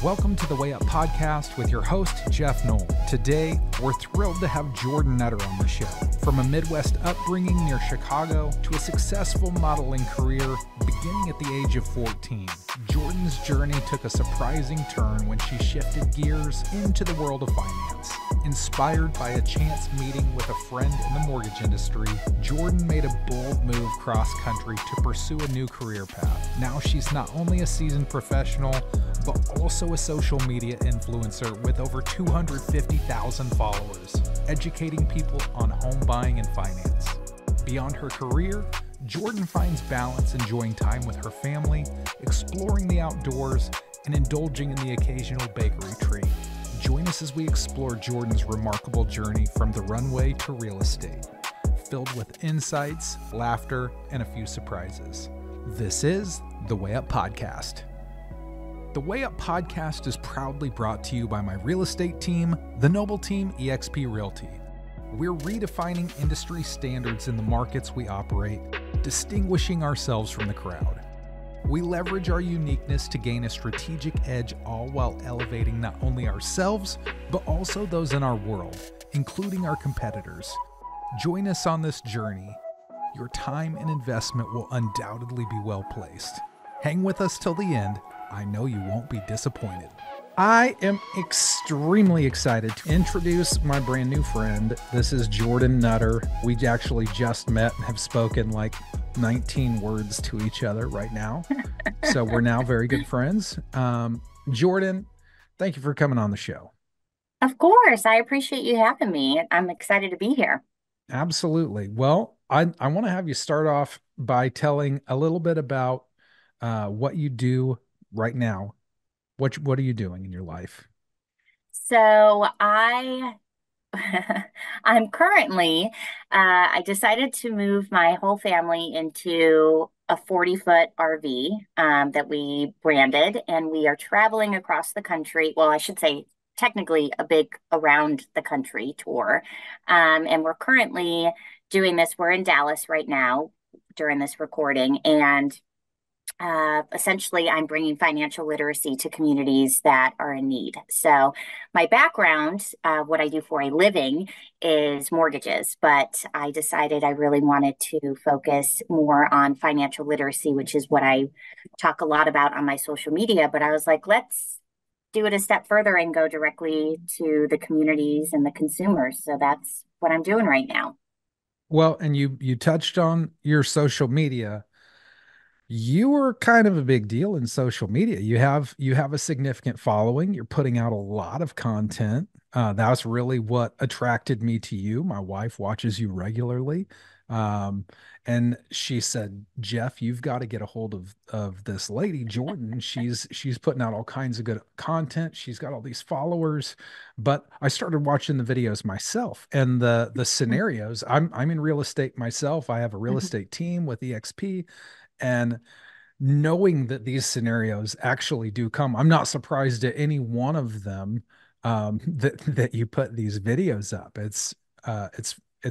Welcome to the Way Up podcast with your host, Geoff Knoll. Today, we're thrilled to have Jordan Nutter on the show. From a Midwest upbringing near Chicago to a successful modeling career beginning at the age of 14, Jordan's journey took a surprising turn when she shifted gears into the world of finance. Inspired by a chance meeting with a friend in the mortgage industry, Jordan made a bold move cross-country to pursue a new career path. Now she's not only a seasoned professional, but also a social media influencer with over 250,000 followers, educating people on home buying and finance. Beyond her career, Jordan finds balance enjoying time with her family, exploring the outdoors, and indulging in the occasional bakery treat. Join us as we explore Jordan's remarkable journey from the runway to real estate, filled with insights, laughter, and a few surprises. This is the Way Up Podcast. The Way Up Podcast is proudly brought to you by my real estate team, the Noble Team eXp Realty. We're redefining industry standards in the markets we operate, distinguishing ourselves from the crowd. We leverage our uniqueness to gain a strategic edge, all while elevating not only ourselves, but also those in our world, including our competitors. Join us on this journey. Your time and investment will undoubtedly be well placed. Hang with us till the end. I know you won't be disappointed. I am extremely excited to introduce my brand new friend. This is Jordan Nutter. We actually just met and have spoken like 19 words to each other right now. So we're now very good friends. Jordan, thank you for coming on the show. Of course. I appreciate you having me. I'm excited to be here. Absolutely. Well, I want to have you start off by telling a little bit about what you do right now. What are you doing in your life? So I I'm currently I decided to move my whole family into a 40-foot RV that we branded, and we are traveling across the country. Well, I should say technically a big around the country tour. And we're currently doing this. We're in Dallas right now during this recording, and essentially, I'm bringing financial literacy to communities that are in need. So, my background, what I do for a living, is mortgages, but I decided I really wanted to focus more on financial literacy, which is what I talk a lot about on my social media. But I was like, let's do it a step further and go directly to the communities and the consumers. So, that's what I'm doing right now. Well, and you touched on your social media. You are kind of a big deal in social media. You have a significant following. You're putting out a lot of content. That's really what attracted me to you. My wife watches you regularly. And she said, Geoff, you've got to get a hold of this lady, Jordan. She's putting out all kinds of good content. She's got all these followers. But I started watching the videos myself and the scenarios. I'm in real estate myself. I have a real estate team with eXp. And knowing that these scenarios actually do come, I'm not surprised at any one of them that you put these videos up. It's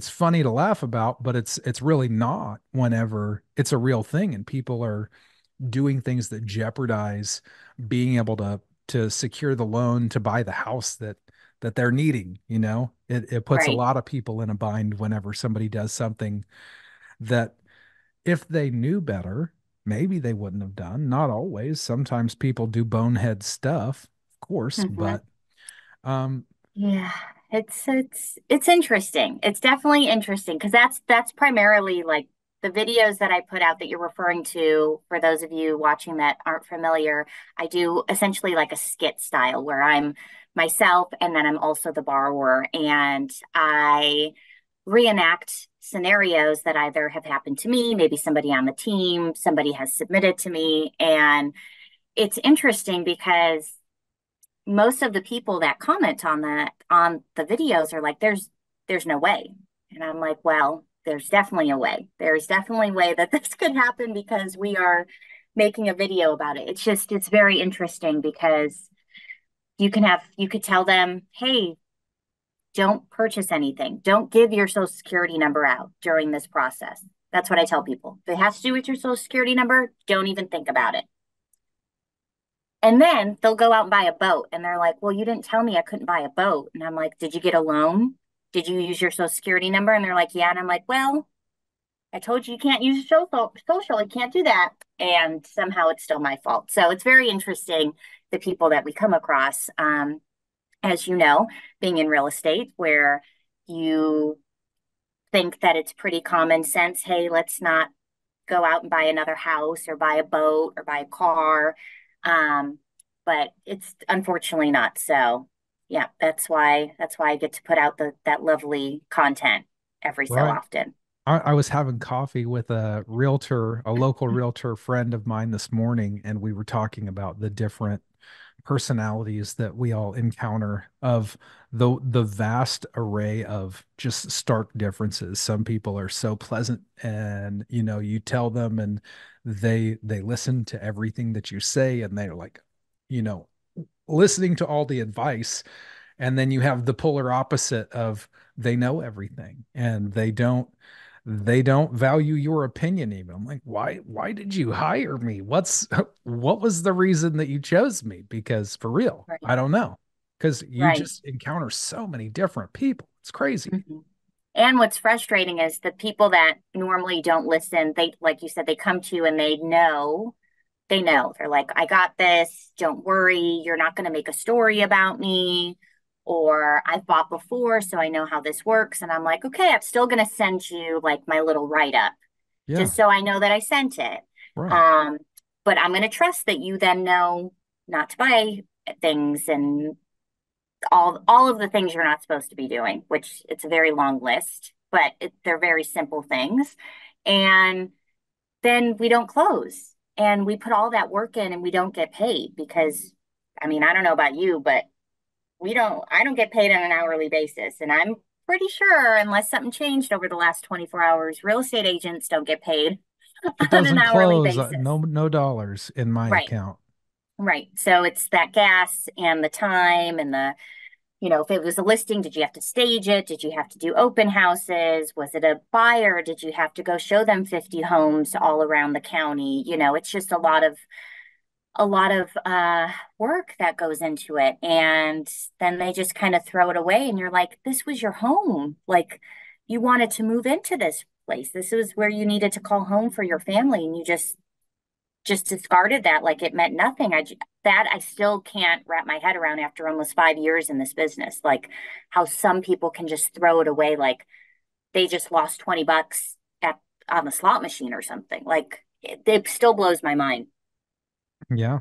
funny to laugh about, but it's really not whenever it's a real thing and people are doing things that jeopardize being able to secure the loan to buy the house that they're needing. It puts a Right. lot of people in a bind whenever somebody does something that if they knew better, maybe they wouldn't have done. Not always. Sometimes people do bonehead stuff, of course, Mhm. but um, Yeah, it's interesting. It's definitely interesting because that's primarily like the videos that I put out that you're referring to. For those of you watching that aren't familiar, I do essentially like a skit style where I'm myself and then I'm also the borrower, and I reenact scenarios that either have happened to me, maybe somebody on the team, somebody has submitted to me, and it's interesting because most of the people that comment on the videos are like, there's no way. And I'm like, well, there's definitely a way. There's definitely a way that this could happen because we are making a video about it. It's very interesting because you could tell them, hey, don't purchase anything. Don't give your social security number out during this process. That's what I tell people. If it has to do with your social security number, don't even think about it. And then they'll go out and buy a boat and they're like, well, you didn't tell me I couldn't buy a boat. And I'm like, did you get a loan? Did you use your social security number? And they're like, yeah. And I'm like, well, I told you you can't use social. You can't do that. And somehow it's still my fault. So it's very interesting the people that we come across, as you know, being in real estate, where you think that it's pretty common sense. Hey, let's not go out and buy another house or buy a boat or buy a car. Um, but it's unfortunately not. So yeah, that's why I get to put out that lovely content every so Right. often. I was having coffee with a realtor, a local realtor friend of mine this morning, and we were talking about the different personalities that we all encounter of the vast array of just stark differences. Some people are so pleasant and you tell them and they listen to everything that you say and they're like, you know, listening to all the advice. And then you have the polar opposite of they know everything and they don't value your opinion even. I'm like, why did you hire me? What was the reason that you chose me? Because for real, Right. I don't know. Because you Right. just encounter so many different people. It's crazy. Mhm. And what's frustrating is the people that normally don't listen, they, like you said, they come to you and they know. They're like, I got this. Don't worry. You're not going to make a story about me. Or I've bought before, so I know how this works. And I'm like, okay, I'm still going to send you like my little write up Yeah, just so I know that I sent it. right. Um, but I'm going to trust that you then know not to buy things and all of the things you're not supposed to be doing, which it's a very long list, but they're very simple things. And then we don't close and we put all that work in and we don't get paid because I mean, I don't know about you, but I don't get paid on an hourly basis. And I'm pretty sure unless something changed over the last 24 hours, real estate agents don't get paid If it on an doesn't hourly close, basis. no dollars in my Right. account. Right. So it's that gas and the time and if it was a listing, did you have to stage it? Did you have to do open houses? Was it a buyer? Did you have to go show them 50 homes all around the county? It's just a lot of work that goes into it. And then they just kind of throw it away and you're like, this was your home. Like you wanted to move into this place. This was where you needed to call home for your family and you just discarded that like it meant nothing. That I still can't wrap my head around after almost 5 years in this business. Like how some people can just throw it away like they just lost $20 at on the slot machine or something. Like it still blows my mind. Yeah.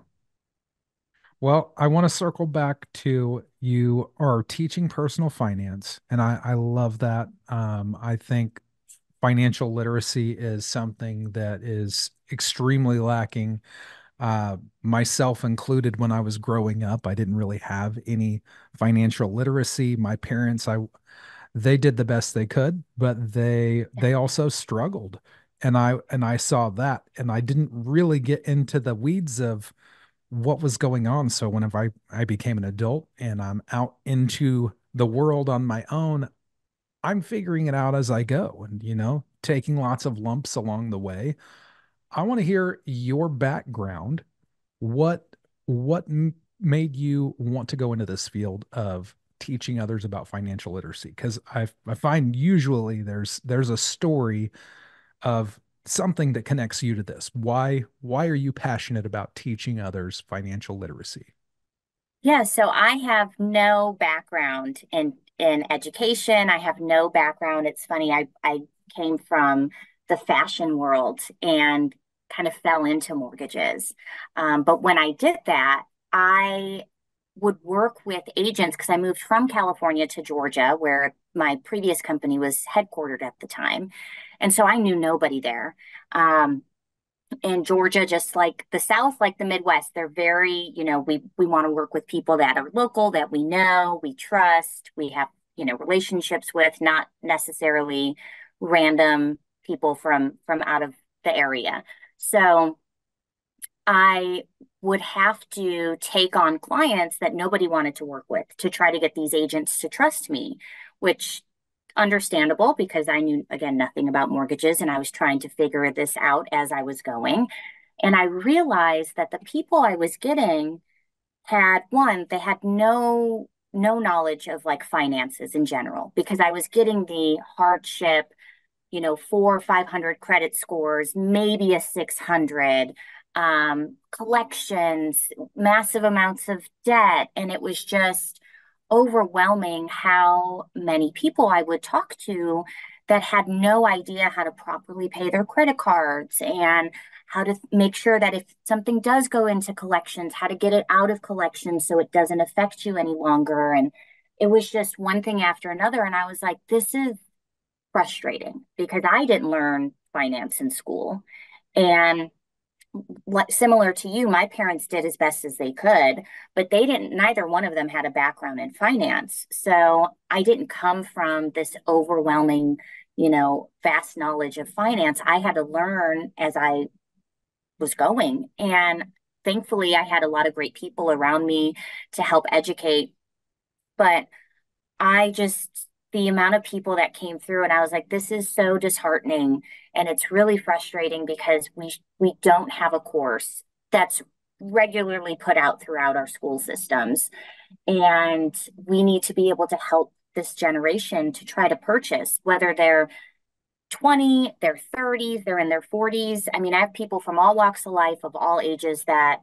Well, I want to circle back to you are teaching personal finance, and I love that. I think financial literacy is something that is extremely lacking, myself included. When I was growing up, I didn't really have any financial literacy. My parents, they did the best they could, but they also struggled, and I saw that, and I didn't really get into the weeds of what was going on. So whenever I became an adult and I'm out into the world on my own, I'm figuring it out as I go and, taking lots of lumps along the way. I want to hear your background. What made you want to go into this field of teaching others about financial literacy? Because I find usually there's a story of something that connects you to this. Why are you passionate about teaching others financial literacy? Yeah, so I have no background in education. I have no background. It's funny, I came from the fashion world and kind of fell into mortgages. But when I did that, I would work with agents because I moved from California to Georgia, where my previous company was headquartered at the time. And so I knew nobody there. In Georgia, just like the South, like the Midwest, they're very, we want to work with people that are local, that we know, we trust, we have, relationships with, not necessarily random people from out of the area. So I would have to take on clients that nobody wanted to work with to try to get these agents to trust me, which understandable because I knew again nothing about mortgages and I was trying to figure this out as I was going. And I realized that the people I was getting they had no knowledge of like finances in general because I was getting the hardship, four or 500 credit scores, maybe a 600, collections, massive amounts of debt. And it was just overwhelming how many people I would talk to that had no idea how to properly pay their credit cards and how to make sure that if something does go into collections, how to get it out of collections so it doesn't affect you any longer. And it was just one thing after another. And I was like, this is frustrating because I didn't learn finance in school. And similar to you, my parents did as best as they could, but neither one of them had a background in finance. So I didn't come from this overwhelming, vast knowledge of finance. I had to learn as I was going. And thankfully, I had a lot of great people around me to help educate. But the amount of people that came through, and I was like, this is so disheartening. And it's really frustrating because we don't have a course that's regularly put out throughout our school systems. And we need to be able to help this generation to try to purchase, whether they're 20, they're 30s, they're in their 40s. I mean, I have people from all walks of life, of all ages, that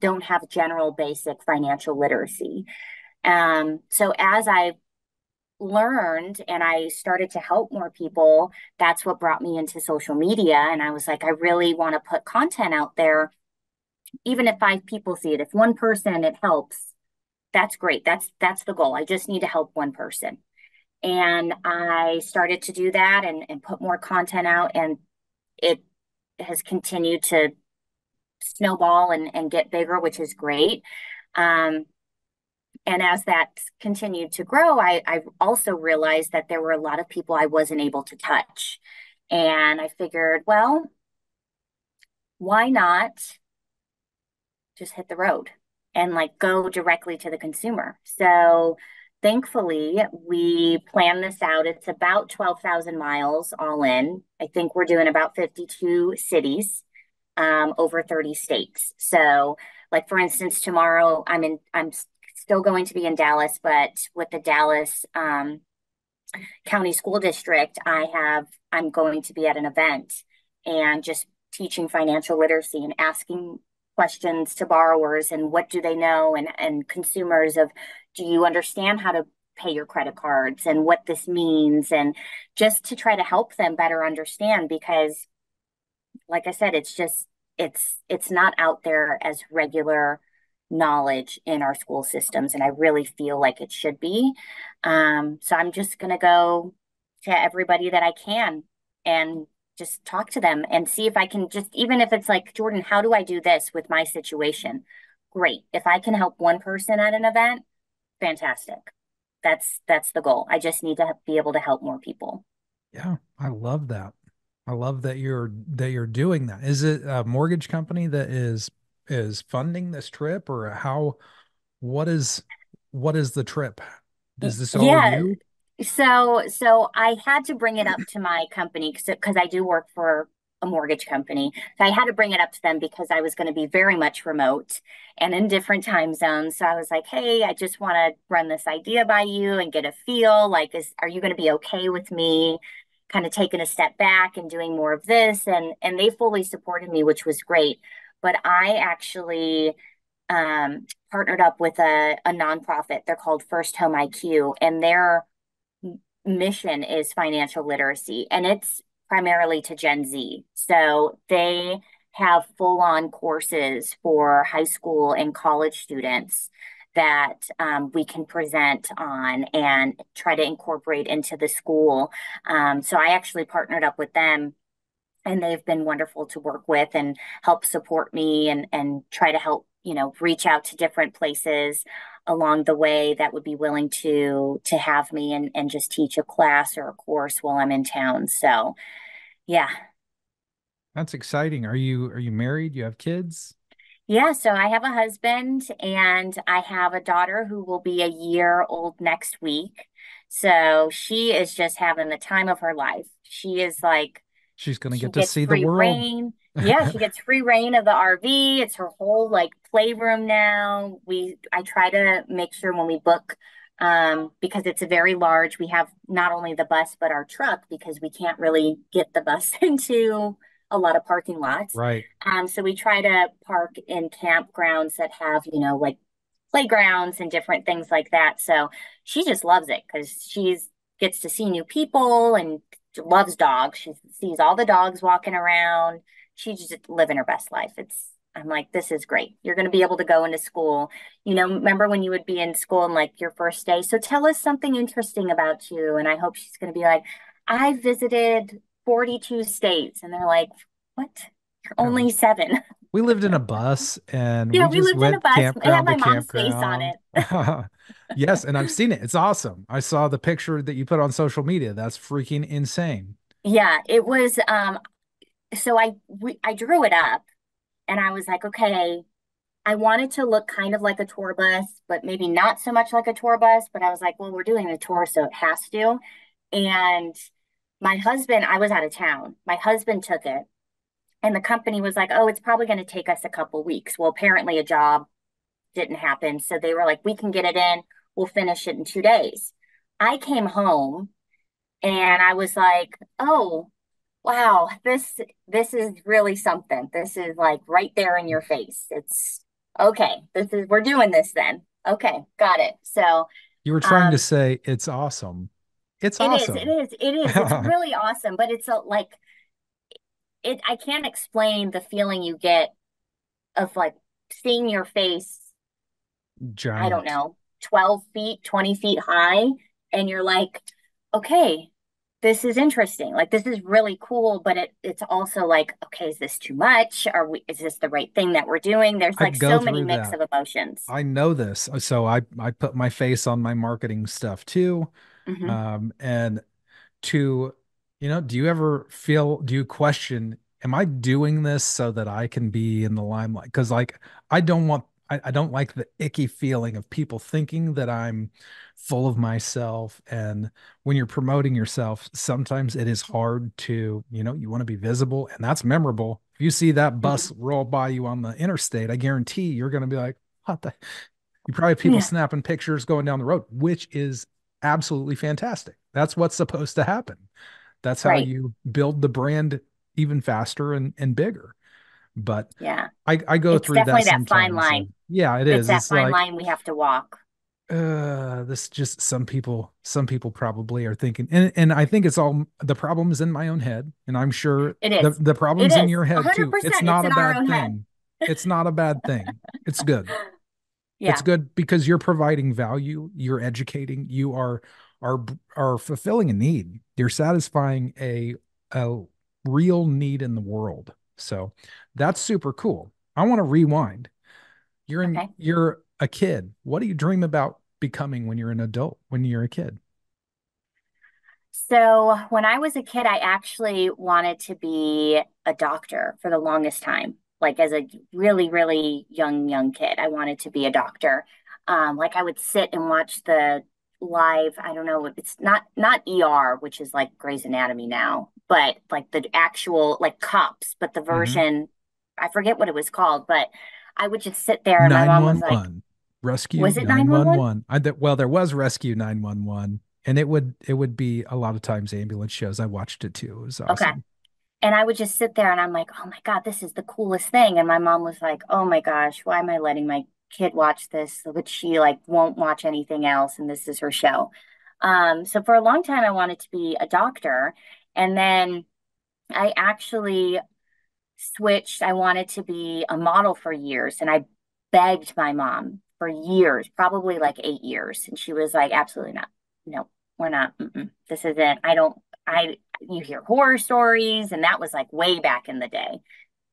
don't have general basic financial literacy. So as I learned and I started to help more people, that's what brought me into social media. And I was like, I really want to put content out there, even if 5 people see it. If one person it helps, that's great. That's the goal. I just need to help one person. And I started to do that and put more content out, and it has continued to snowball and get bigger, which is great. Um, and as that continued to grow, I also realized that there were a lot of people I wasn't able to touch. And I figured, well, why not just hit the road and like go directly to the consumer? So thankfully, we planned this out. It's about 12,000 miles all in. I think we're doing about 52 cities, over 30 states. So, like for instance, tomorrow I'm still going to be in Dallas, but with the Dallas County School District, I'm going to be at an event and just teaching financial literacy and asking questions to borrowers and what do they know, and consumers of, do you understand how to pay your credit cards and what this means, and just to try to help them better understand, because like I said, it's not out there as regular knowledge in our school systems, and I really feel like it should be. So I'm just gonna go to everybody that I can and just talk to them and see if I can, just even if it's like, Jordan, how do I do this with my situation? Great. If I can help one person at an event, fantastic. That's the goal. I just need to be able to help more people. Yeah, I love that. I love that you're doing that. Is it a mortgage company that is funding this trip, or what is the trip? Is this all Yeah. you? So I had to bring it up to my company because I do work for a mortgage company. So I had to bring it up to them because I was going to be very much remote and in different time zones. So I was like, hey, I just want to run this idea by you and get a feel. Like, are you going to be okay with me kind of taking a step back and doing more of this? And they fully supported me, which was great. But I actually partnered up with a nonprofit. They're called First Home IQ, and their mission is financial literacy, and it's primarily to Gen Z. So they have full on courses for high school and college students that we can present on and try to incorporate into the school. So I actually partnered up with them, and they've been wonderful to work with and help support me and try to help, reach out to different places along the way that would be willing to have me and just teach a class or a course while I'm in town. So yeah. That's exciting. Are you married? You have kids? Yeah, so I have a husband and I have a daughter who will be a year old next week. So she is just having the time of her life. She is like, She's going to she get to gets see the free world. reign. Yeah, she gets free reign of the RV. It's her whole like playroom now. I try to make sure when we book, because it's a very large, we have not only the bus but our truck because we can't really get the bus into a lot of parking lots. Right. So we try to park in campgrounds that have, like playgrounds and different things like that. So she just loves it because she's gets to see new people and loves dogs. She sees all the dogs walking around. She's just living her best life. I'm like, this is great. You're going to be able to go into school. Remember when you would be in school and like your first day? So tell us something interesting about you. And I hope she's going to be like, I visited 42 states. And they're like, what? You're Yeah, only seven. we lived in a bus and Yeah, we we just lived in a went bus. It had campground to my mom's face on campground. it. Yes, and I've seen it. It's awesome. I saw the picture that you put on social media. That's freaking insane. Yeah, it was so I drew it up and I was like, okay, I wanted to look kind of like a tour bus, but maybe not so much like a tour bus, but I was like, well, we're doing a tour, so it has to. And my husband, I was out of town. My husband took it and the company was like, oh, it's probably going to take us a couple weeks. Well, apparently a job didn't happen, so they were like, we can get it in. We'll finish it in 2 days. I came home and I was like, oh, wow, this is really something. This is like right there in your face. It's okay. We're doing this then. Okay, got it. So, You were trying to um, say it's awesome. It's it is, it awesome. is, it is. It's really awesome, but it's like it. I can't explain the feeling you get of like seeing your face. I don't Giant. know, 12 feet, 20 feet high, and you're like, okay, this is interesting. Like this is really cool, but it's also like, okay, is this too much? Is this the right thing that we're doing? There's I like go so many through mix that. of emotions. I know this. So I put my face on my marketing stuff too. Hmm. And to, do you question, am I doing this so that I can be in the limelight? Because like I don't like the icky feeling of people thinking that I'm full of myself. And when you're promoting yourself, sometimes it is hard to, you want to be visible and that's memorable. If you see that bus Hmm. roll by you on the interstate, I guarantee you're going to be like, what the you probably have people Yeah, snapping pictures going down the road, which is absolutely fantastic. That's what's supposed to happen. That's how right. you build the brand even faster and bigger. But Yeah. I go It's through that definitely that fine sometimes. line. Yeah, it It's is. that It's fine like, line we have to walk. this just some people probably are thinking, and I think it's all the problem is in my own head, and I'm sure It the is. the It problem's in is. your head too. It's 100% it's not a in our bad own head. thing. It's not a bad thing. It's good. It's Yeah. good because you're providing value, you're educating, you are are fulfilling a need. You're satisfying a real need in the world. So that's super cool. I want to rewind. Okay. You're a kid. What do you dream about becoming when you're an adult, when you're a kid? So when I was a kid, I actually wanted to be a doctor for the longest time. Like as a really, really young kid, I wanted to be a doctor. Like I would sit and watch the live, I don't know, it's not ER, which is like Grey's Anatomy now, but like the actual like cops, but the Hmm. version, I forget what it was called, but I would just sit there and my mom was like, 911. Rescue was it 911? 911. Well, there was Rescue 911, and it would be a lot of times ambulance shows. I watched it too. It was Okay. awesome. And I would just sit there and I'm like, oh my God, this is the coolest thing. And my mom was like, oh my gosh, why am I letting my kid watch this? But she like won't watch anything else. And this is her show. So for a long time, I wanted to be a doctor. And then I actually switched. I wanted to be a model for years. And I begged my mom for years, probably like 8 years. And she was like, absolutely not. No, we're not. Mm-mm. This isn't, you hear horror stories. And that was like way back in the day.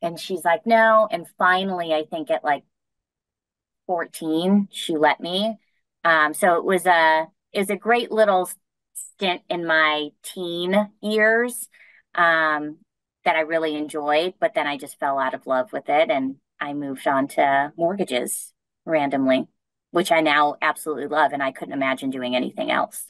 And she's like, no. And finally, I think at like 14, she let me. So it was a great little stint in my teen years um, that I really enjoyed, but then I just fell out of love with it and I moved on to mortgages randomly, which I now absolutely love, and I couldn't imagine doing anything else.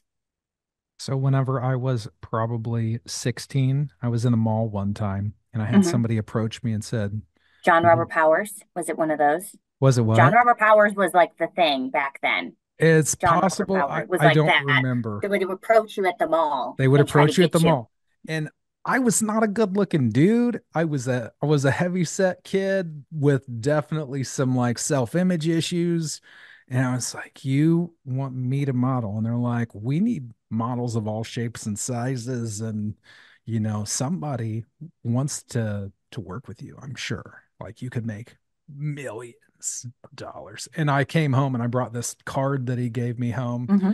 So whenever I was probably 16, I was in a mall one time and I had Hmm. somebody approach me and said, John "You Robert Powers, was it one of those? was it John what?" Robert Powers was like the thing back then. It's John Robert possible. Powers was I like don't that. remember. They would approach you at the mall They would and try to approach you at the get you. mall. And I was not a good looking dude. I was a heavy set kid with definitely some like self-image issues. And I was like, "You want me to model?" And they're like, "We need models of all shapes and sizes. And somebody wants to work with you, I'm sure. Like you could make millions of dollars." And I came home and I brought this card that he gave me home Hmm.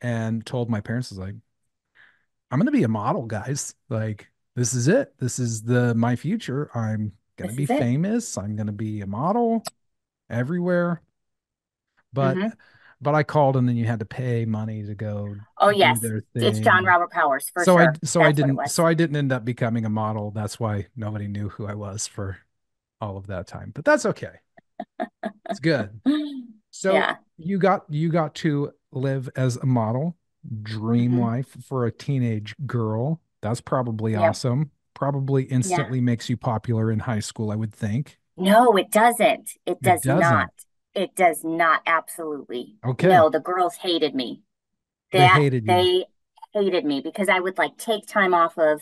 and told my parents, I was like, "I'm going to be a model, guys. Like, this is it. This is my future. I'm going to This be is it. famous. I'm going to be a model everywhere." But, Hmm. but I called and then you had to pay money to go Oh do yes, their it's thing. John And Robert Powers for so I, sure. so I That's what it didn't, was. so I didn't end up becoming a model. That's why nobody knew who I was for all of that time, but that's okay. It's good. So Yeah. you got to live as a model, dream Hmm. life for a teenage girl. That's probably Yep. awesome. Probably Yeah. instantly makes you popular in high school, I would think. No, it doesn't. It It does not. doesn't. It does not. Absolutely. Okay. No, the girls hated me. They That hated you. they hated me because I would like take time off of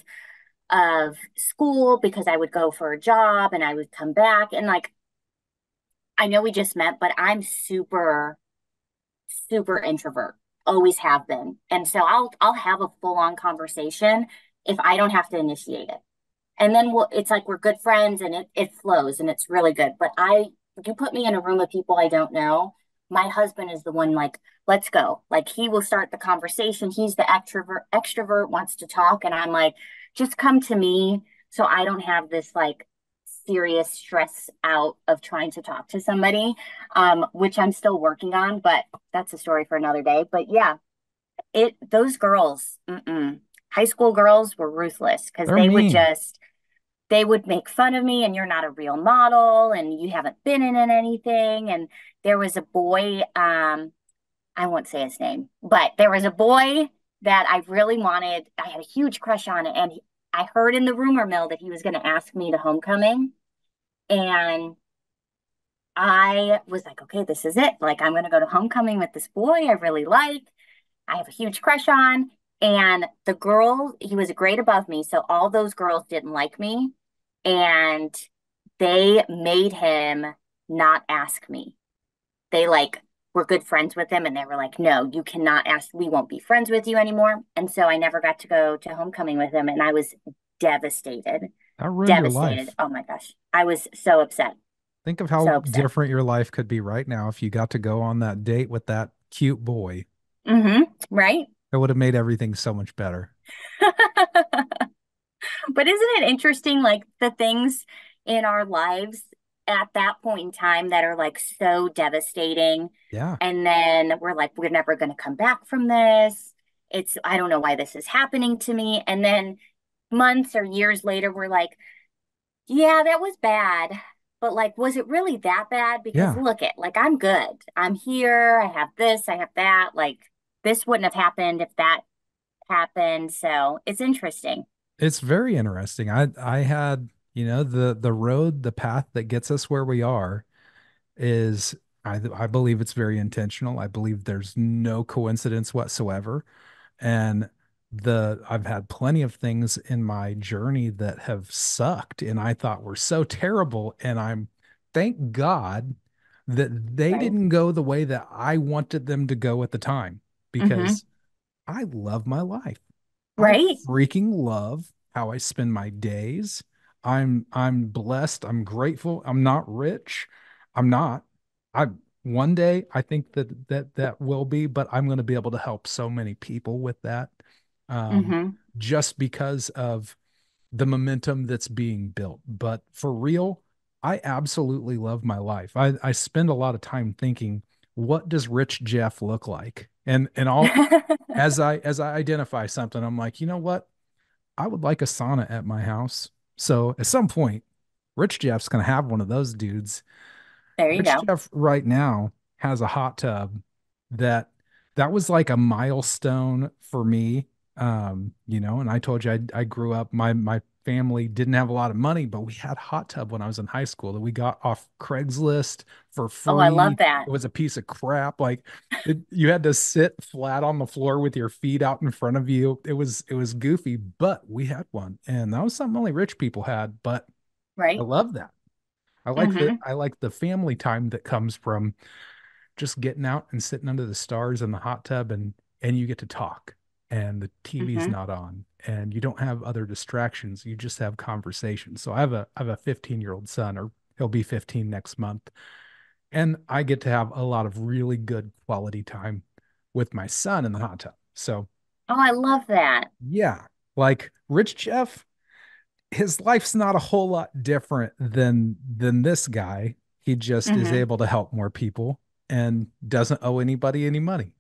school because I would go for a job and I would come back and like I know we just met, but I'm super introvert. Always have been. And so I'll have a full-on conversation if I don't have to initiate it. And then it's like we're good friends and it flows and it's really good. But you put me in a room of people I don't know, my husband is the one like, let's go. Like he will start the conversation. He's the extrovert wants to talk. And I'm like, just come to me so I don't have this like serious stress out of trying to talk to somebody, which I'm still working on, but that's a story for another day. But yeah, those girls, high school girls were ruthless because They're mean. they would make fun of me and you're not a real model and you haven't been in anything. And there was a boy, I won't say his name, but there was a boy that I really wanted. I had a huge crush on it. And I heard in the rumor mill that he was going to ask me to homecoming. And I was like, okay, this is it. Like, I'm going to go to homecoming with this boy I really like. I have a huge crush on. And the girl, he was a grade above me. So all those girls didn't like me. And they made him not ask me. They like were good friends with him and they were like, no, you cannot ask. We won't be friends with you anymore. And so I never got to go to homecoming with him. And I was devastated, That ruined your devastated. life. Oh my gosh. I was so upset, Think of so how upset. different your life could be right now if you got to go on that date with that cute boy. Right. It would have made everything so much better. But isn't it interesting, like the things in our lives at that point in time that are like so devastating? Yeah. And then we're like, we're never going to come back from this. I don't know why this is happening to me. And then months or years later, we're like, yeah, that was bad. But like, was it really that bad? Because Yeah. look like I'm good. I'm here. I have this, I have that. Like, this wouldn't have happened if that happened. So it's interesting. It's very interesting. I had, the road, the path that gets us where we are is I believe it's very intentional. I believe there's no coincidence whatsoever. And I've had plenty of things in my journey that have sucked and I thought were so terrible. And thank God that they Right. didn't go the way that I wanted them to go at the time Mm-hmm. because I love my life. I Right. freaking love how I spend my days. I'm blessed. I'm grateful. I'm not rich. I'm not. I One day I think that will be, but I'm going to be able to help so many people with that. Um, Mm-hmm. just because of the momentum that's being built. But for real, I absolutely love my life. I spend a lot of time thinking, what does rich Jeff look like? And all as I identify something, I'm like, you know what? I would like a sauna at my house. So at some point, Rich Jeff's gonna have one of those dudes. There you Rich go. Jeff right now has a hot tub that that was like a milestone for me. And I told you I grew up, my family didn't have a lot of money, but we had a hot tub when I was in high school that we got off Craigslist for Oh, I love free. that. It was a piece of crap. You had to sit flat on the floor with your feet out in front of you. It was goofy, but we had one, and that was something only rich people had. But I Right. love that. Hmm. I like the family time that comes from just getting out and sitting under the stars in the hot tub, and you get to talk, and the TV's Hmm. not on, and you don't have other distractions. You just have conversations. So I have a 15-year-old son, or he'll be 15 next month, and I get to have a lot of really good quality time with my son in the hot tub. So Oh, I love that. yeah, like Rich Jeff, his life's not a whole lot different than this guy. He just is Hmm. able to help more people and doesn't owe anybody any money.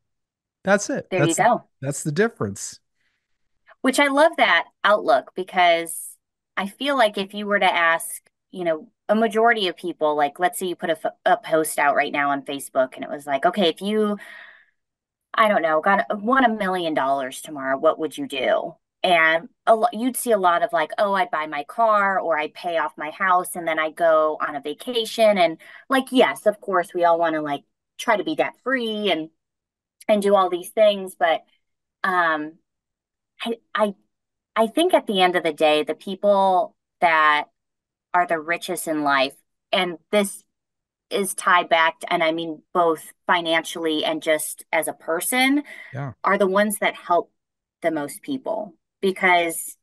That's it. There you go. That's the difference. Which I love that outlook because I feel like if you were to ask, a majority of people, like let's say you put a post out right now on Facebook and it was like, okay, if you, I don't know, won $1 million tomorrow, what would you do? And you'd see a lot of like, oh, I'd buy my car or I'd pay off my house and then I'd go on a vacation. And like, yes, of course, we all want to like try to be debt free and do all these things. But um, I, I I think at the end of the day, the people that are the richest in life, and this is tied back to, and I mean both financially and just as a person, Yeah. are the ones that help the most people because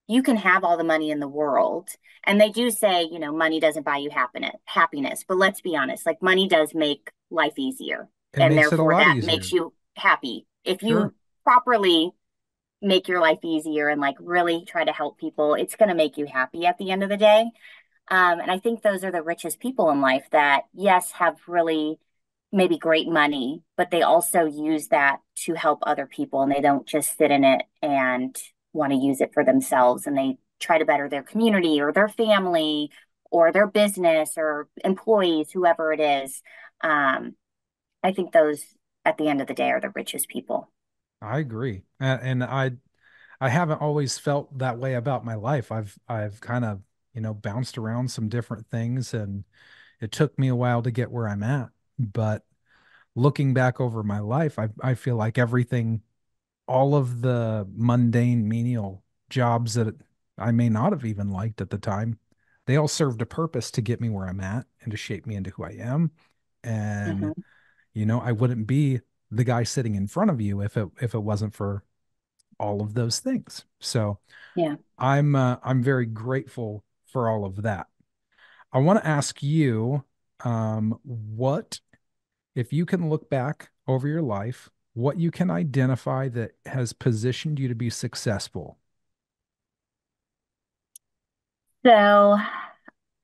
you can have all the money in the world. And they do say, money doesn't buy you happiness. But let's be honest, like money does make life easier. It And makes it a therefore lot that makes easier. you happy. If Sure. you properly make your life easier and like really try to help people, it's going to make you happy at the end of the day. And I think those are the richest people in life that, yes, have really maybe great money, but they also use that to help other people and they don't just sit in it and want to use it for themselves. And they try to better their community or their family or their business or employees, whoever it is. Um, I think those at the end of the day are the richest people. I agree. And I haven't always felt that way about my life. I've kind of, bounced around some different things, and it took me a while to get where I'm at. But looking back over my life, I feel like everything, all of the mundane menial jobs that I may not have even liked at the time, they all served a purpose to get me where I'm at and to shape me into who I am. And, Hmm. I wouldn't be the guy sitting in front of you if it wasn't for all of those things. So Yeah. I'm very grateful for all of that. I want to ask you, what if you can look back over your life, what you can identify that has positioned you to be successful? So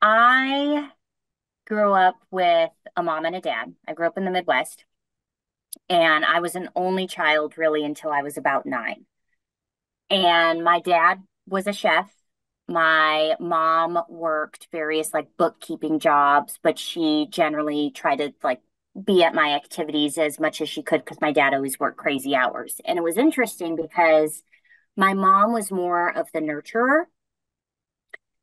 I grew up with a mom and a dad. I grew up in the Midwest, and I was an only child really until I was about 9. And my dad was a chef. My mom worked various like bookkeeping jobs, but she generally tried to like be at my activities as much as she could because my dad always worked crazy hours. And it was interesting because my mom was more of the nurturer,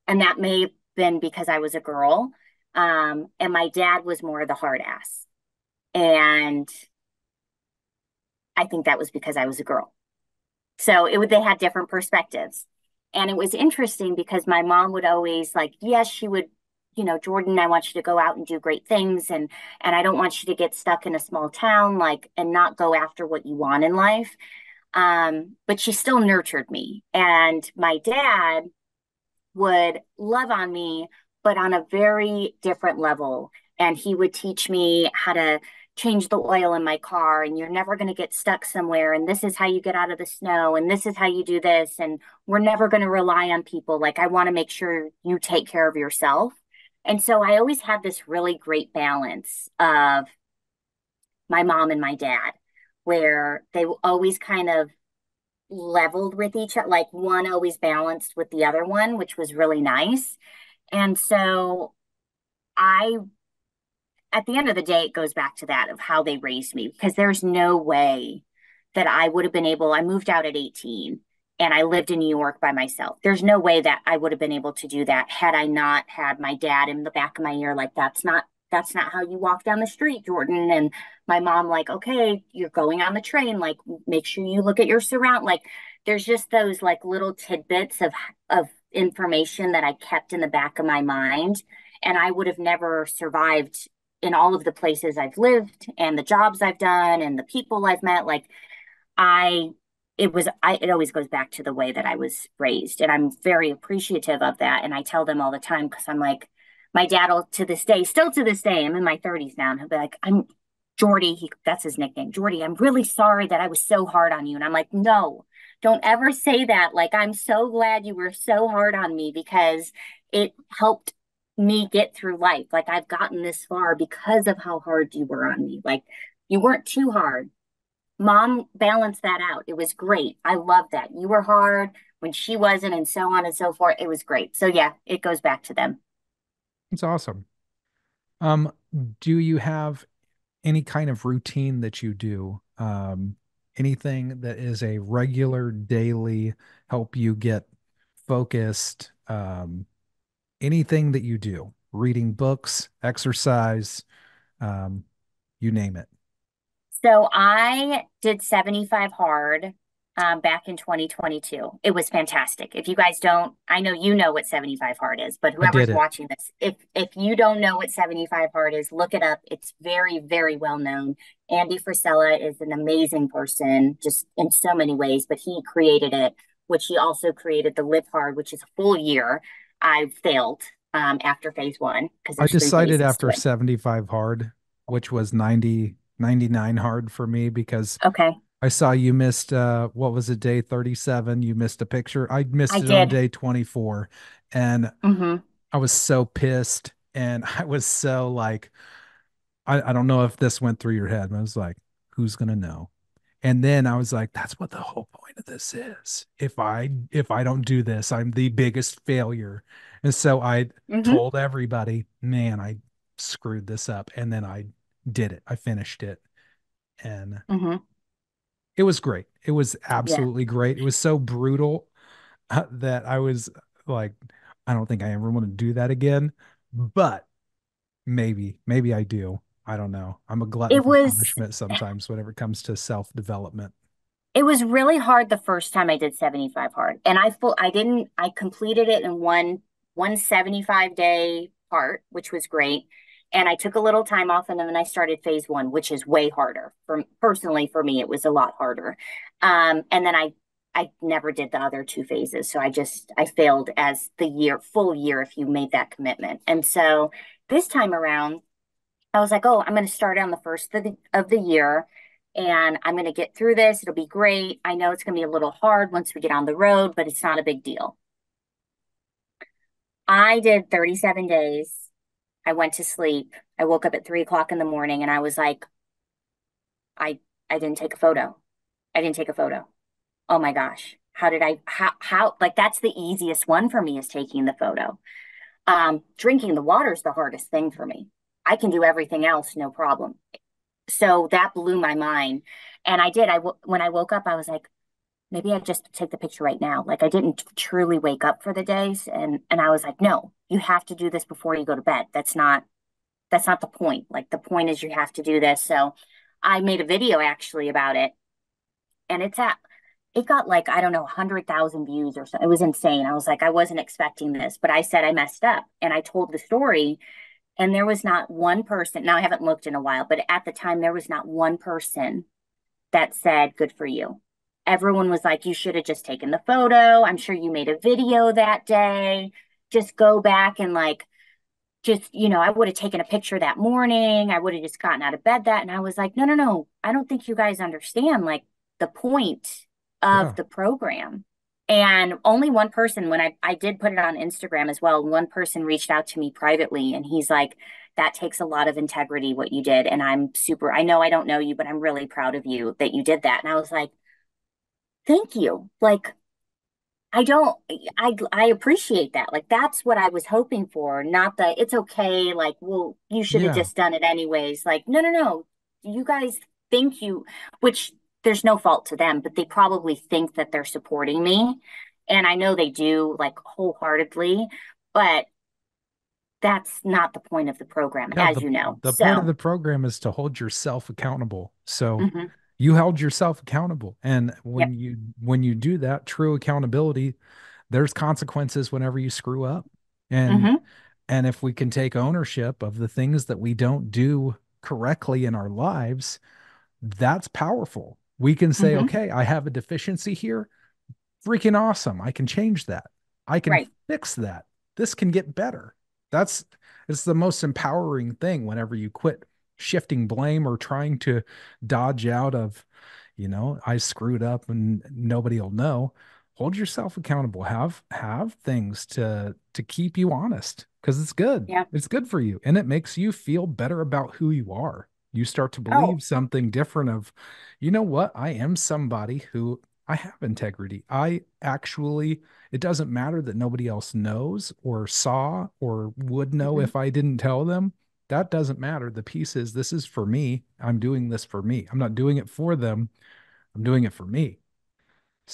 and that may have been because I was a girl. And my dad was more the hard ass. And I think that was because I was a girl. So they had different perspectives. And it was interesting because my mom would always like, yes, she would, Jordan, I want you to go out and do great things. And I don't want you to get stuck in a small town, like, and not go after what you want in life. But she still nurtured me. And my dad would love on me, but on a very different level. And he would teach me how to change the oil in my car, and you're never going to get stuck somewhere. And this is how you get out of the snow, and this is how you do this. And we're never going to rely on people. Like, I want to make sure you take care of yourself. And so I always had this really great balance of my mom and my dad, where they always kind of leveled with each other, like one always balanced with the other one, which was really nice. And so I, at the end of the day, it goes back to that of how they raised me because there's no way that I would have been able, I moved out at 18 and I lived in New York by myself. There's no way that I would have been able to do that had I not had my dad in the back of my ear, like, that's not how you walk down the street, Jordan. And my mom, like, okay, you're going on the train, like, make sure you look at your surround. Like, there's just those like little tidbits of information that I kept in the back of my mind. And I would have never survived in all of the places I've lived and the jobs I've done and the people I've met. Like, I it always goes back to the way that I was raised, and I'm very appreciative of that. And I tell them all the time, because I'm like, my dad will, to this day, still to this day, I'm in my 30s now, and he'll be like, I'm Jordy, that's his nickname, Jordy, I'm really sorry that I was so hard on you. And I'm like, no, don't ever say that. Like, I'm so glad you were so hard on me, because it helped me get through life. Like, I've gotten this far because of how hard you were on me. Like, you weren't too hard. Mom balanced that out. It was great. I love that. You were hard when she wasn't, and so on and so forth. It was great. So yeah, it goes back to them. It's awesome. Um, do you have any kind of routine that you do? Anything that is a regular daily help you get focused? Anything that you do, reading books, exercise, um, you name it. So I did 75 hard back in 2022. It was fantastic. If you guys don't, I know you know what 75 hard is, but I did whoever's it. watching this, if you don't know what 75 hard is, look it up. It's very, very well known. Andy Frisella is an amazing person, just in so many ways, but he created it, which he also created the Live Hard, which is a full year. I failed after phase one because I there's three decided phases to after it. 75 hard, which was 99 hard for me because Okay, I saw you missed what was it, day 37? You missed a picture. I missed I it on did. day 24 and Hmm. I was so pissed and I was so like I don't know if this went through your head. I was like, who's gonna know? And then I was like, that's what the whole point of this is. If I don't do this, I'm the biggest failure. And so I Hmm. told everybody, man, I screwed this up. And then I did it. I finished it. And Hmm. it was great. It was Yeah. absolutely great. It was so brutal that I was like, I don't think I ever want to do that again. But maybe I do. I don't know. I'm a glutton It for was punishment sometimes whenever it comes to self-development. it was really hard the first time I did 75 hard. And I completed it in one 75-day part, which was great. And I took a little time off, and then I started phase one, which is way harder. For personally, for me, it was a lot harder. And then I never did the other two phases. So I failed as the full year if you made that commitment. And so this time around, I was like, oh, I'm going to start on the first of the year, and I'm going to get through this. It'll be great. I know it's going to be a little hard once we get on the road, but it's not a big deal. I did 37 days. I went to sleep. I woke up at 3 o'clock in the morning, and I was like, I, I didn't take a photo. I didn't take a photo. Oh my gosh. Like, that's the easiest one for me, is taking the photo. Drinking the water is the hardest thing for me. I can do everything else, no problem. So that blew my mind. And I did. When I woke up, I was like, maybe I just take the picture right now. Like, I didn't truly wake up for the days, and I was like, no, you have to do this before you go to bed. That's not the point. Like, the point is you have to do this. So I made a video actually about it, and it got, like, I don't know, 100,000 views or so. It was insane. I was like, I wasn't expecting this, but I said I messed up, and I told the story, and there was not one person. Now, I haven't looked in a while, but at the time there was not one person that said, good for you. Everyone was like, you should have just taken the photo. I'm sure you made a video that day. Just go back and, like, I would have taken a picture that morning. I would have just gotten out of bed that. And I was like, no, no, no. I don't think you guys understand, like, the point of Yeah. the program. And only one person, when I did put it on Instagram as well, one person reached out to me privately, and he's like, that takes a lot of integrity, what you did. And I know I don't know you, but I'm really proud of you that you did that. And I was like, thank you. Like, I don't, I appreciate that. Like, that's what I was hoping for, not that it's okay. Like, well, you should have Yeah. just done it anyways. Like, no, no, no. You guys, thank you, which there's no fault to them, but they probably think that they're supporting me. And I know they do, like, wholeheartedly, but that's not the point of the program, Yeah, as you know. the point of So, the program is to hold yourself accountable. So mhm, you held yourself accountable. And yep. when you do that, true accountability, there's consequences whenever you screw up. And Hmm. if we can take ownership of the things that we don't do correctly in our lives, that's powerful. We can say, Hmm. okay, I have a deficiency here. Freaking awesome. I can change that. I can Right. fix that. This can get better. That's it's the most empowering thing whenever you quit shifting blame or trying to dodge out of, I screwed up and nobody will know. Hold yourself accountable. Have things to keep you honest because it's good. Yeah. It's good for you and it makes you feel better about who you are. You start to Oh, believe something different of, you know what? I am somebody who I have integrity. I actually, it doesn't matter that nobody else knows or saw or would know hmm, if I didn't tell them. That doesn't matter. The piece is this is for me. I'm doing this for me. I'm not doing it for them. I'm doing it for me.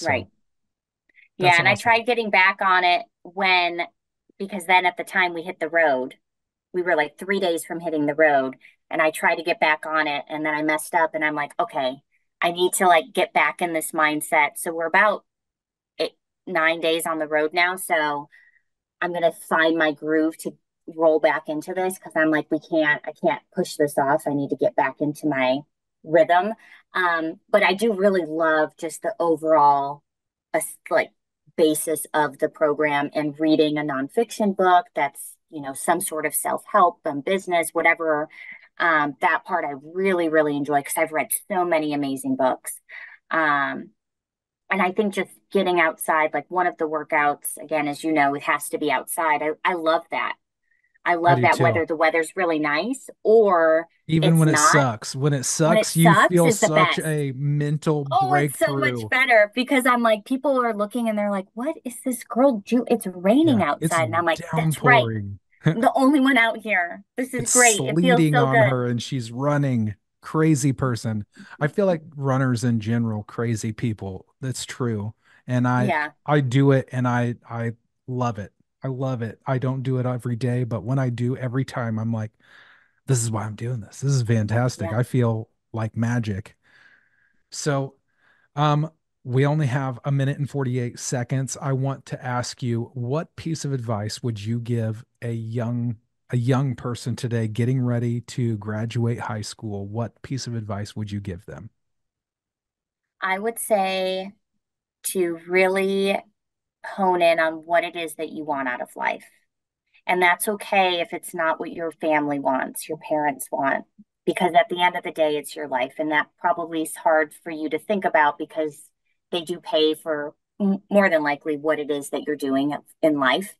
right. So Yeah. that's And I awesome. tried getting back on it because then at the time we hit the road, we were like 3 days from hitting the road. And I tried to get back on it and then I messed up and I'm like, okay, I need to like get back in this mindset. So we're about 8, 9 days on the road now. So I'm going to find my groove to roll back into this because I'm like, I can't push this off. I need to get back into my rhythm. But I do really love just the overall, like, basis of the program and reading a nonfiction book that's, some sort of self-help and business, whatever. That part I really, really enjoy because I've read so many amazing books. Um, and I think just getting outside, like one of the workouts, again, as you know, it has to be outside. I love that. I I love do that too. whether the weather's really nice or Even it's not. when it When it sucks, you sucks feel is the such best. a mental Oh, it's so much breakthrough. better because I'm like, people are looking and they're like, what is this girl do? It's raining Yeah, it's outside. And I'm like, that's right. downpouring. I'm the only one out here. This is It's great. It feels sleeting so on good. her and she's running. Crazy person. I feel like runners in general, crazy people. That's true. And Yeah. I do it and I love it. I love it. I don't do it every day, but when I do every time I'm like, this is why I'm doing this. This is fantastic. Yeah. I feel like magic. So um, we only have a minute and 48 seconds. I want to ask you, what piece of advice would you give a young person today getting ready to graduate high school? What piece of advice would you give them? I would say to really hone in on what it is that you want out of life. And that's okay if it's not what your family wants, your parents want, because at the end of the day, it's your life. And that probably is hard for you to think about because they do pay for more than likely what it is that you're doing in life.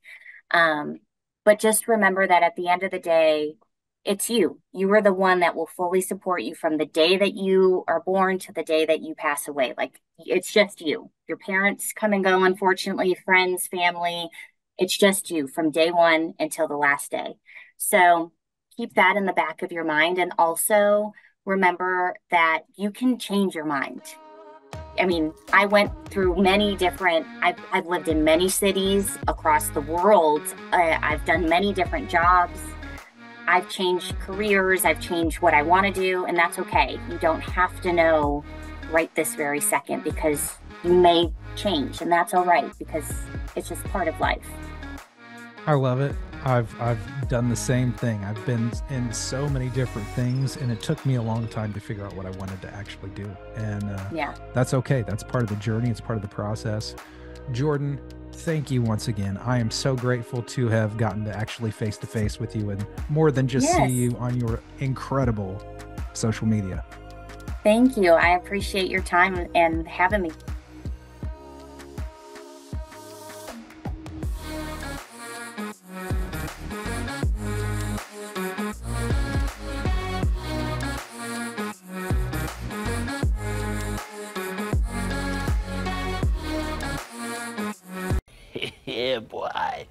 Um, but just remember that at the end of the day, it's you. You are the one that will fully support you from the day that you are born to the day that you pass away. Like, it's just you. Your parents come and go, unfortunately, friends, family. It's just you from day one until the last day. So keep that in the back of your mind. And also remember that you can change your mind. I mean, I went through I've lived in many cities across the world. I've done many different jobs. I've changed careers. I've changed what I want to do, and that's okay. You don't have to know right this very second because you may change, and that's all right because it's just part of life. I love it. I've done the same thing. I've been in so many different things, and it took me a long time to figure out what I wanted to actually do. And Yeah. that's okay. That's part of the journey. It's part of the process. Jordan, thank you once again. I am so grateful to have gotten to actually face to face with you and more than just see Yes. you on your incredible social media. Thank you. I appreciate your time and having me. Yeah, boy.